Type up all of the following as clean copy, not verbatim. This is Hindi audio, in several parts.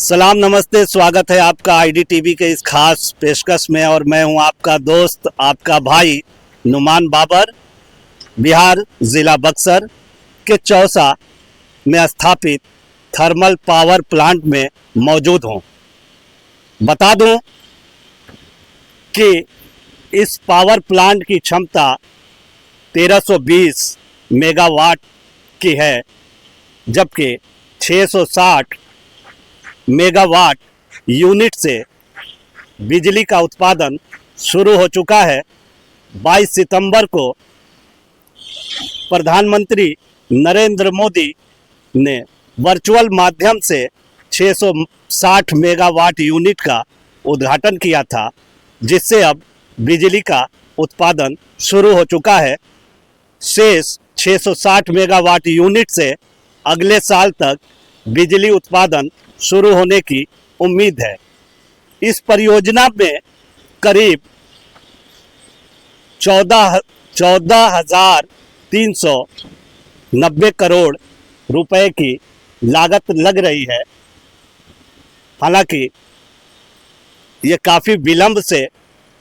सलाम नमस्ते, स्वागत है आपका आईडी टीवी के इस खास पेशकश में। और मैं हूं आपका दोस्त, आपका भाई नुमान बाबर, बिहार ज़िला बक्सर के चौसा में स्थापित थर्मल पावर प्लांट में मौजूद हूं। बता दूं कि इस पावर प्लांट की क्षमता 1320 मेगावाट की है, जबकि 660 मेगावाट यूनिट से बिजली का उत्पादन शुरू हो चुका है। 22 सितंबर को प्रधानमंत्री नरेंद्र मोदी ने वर्चुअल माध्यम से 660 मेगावाट यूनिट का उद्घाटन किया था, जिससे अब बिजली का उत्पादन शुरू हो चुका है। शेष 660 मेगावाट यूनिट से अगले साल तक बिजली उत्पादन शुरू होने की उम्मीद है। इस परियोजना में करीब 14,390 करोड़ रुपए की लागत लग रही है। हालांकि ये काफ़ी विलंब से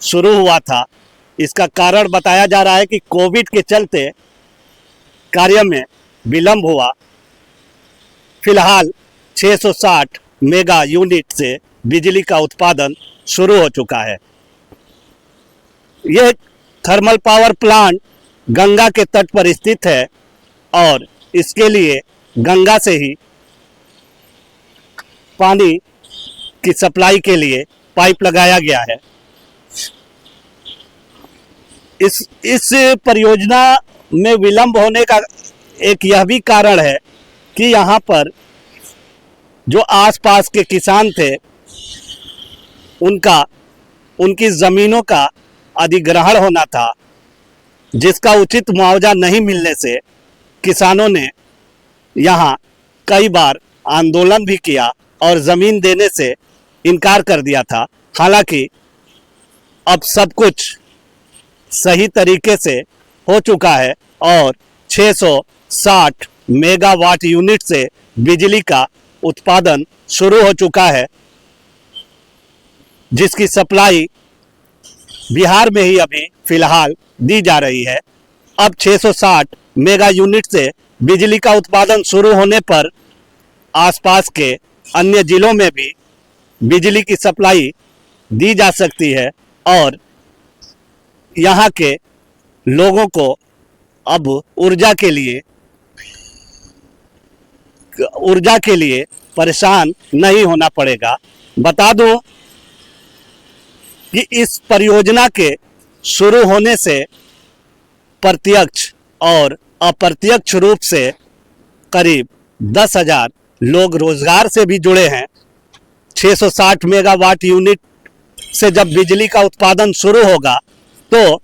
शुरू हुआ था। इसका कारण बताया जा रहा है कि कोविड के चलते कार्य में विलंब हुआ। फिलहाल 660 मेगा यूनिट से बिजली का उत्पादन शुरू हो चुका है। यह थर्मल पावर प्लांट गंगा के तट पर स्थित है और इसके लिए गंगा से ही पानी की सप्लाई के लिए पाइप लगाया गया है। इस परियोजना में विलंब होने का एक यह भी कारण है कि यहाँ पर जो आसपास के किसान थे, उनकी ज़मीनों का अधिग्रहण होना था, जिसका उचित मुआवजा नहीं मिलने से किसानों ने यहाँ कई बार आंदोलन भी किया और ज़मीन देने से इनकार कर दिया था। हालांकि अब सब कुछ सही तरीके से हो चुका है और 660 मेगावाट यूनिट से बिजली का उत्पादन शुरू हो चुका है, जिसकी सप्लाई बिहार में ही अभी फिलहाल दी जा रही है। अब 660 मेगा यूनिट से बिजली का उत्पादन शुरू होने पर आसपास के अन्य जिलों में भी बिजली की सप्लाई दी जा सकती है और यहाँ के लोगों को अब ऊर्जा के लिए परेशान नहीं होना पड़ेगा। बता दूं कि इस परियोजना के शुरू होने से प्रत्यक्ष और अप्रत्यक्ष रूप से करीब 10,000 लोग रोजगार से भी जुड़े हैं। 660 मेगावाट यूनिट से जब बिजली का उत्पादन शुरू होगा तो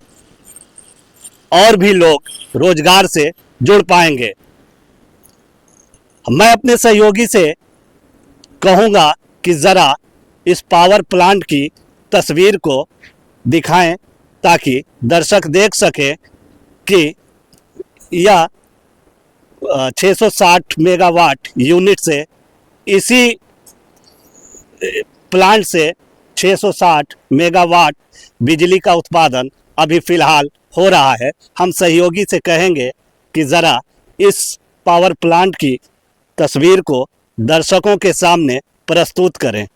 और भी लोग रोजगार से जुड़ पाएंगे। मैं अपने सहयोगी से कहूँगा कि ज़रा इस पावर प्लांट की तस्वीर को दिखाएं ताकि दर्शक देख सकें कि यह 660 मेगावाट यूनिट से, इसी प्लांट से 660 मेगावाट बिजली का उत्पादन अभी फ़िलहाल हो रहा है। हम सहयोगी से कहेंगे कि ज़रा इस पावर प्लांट की तस्वीर को दर्शकों के सामने प्रस्तुत करें।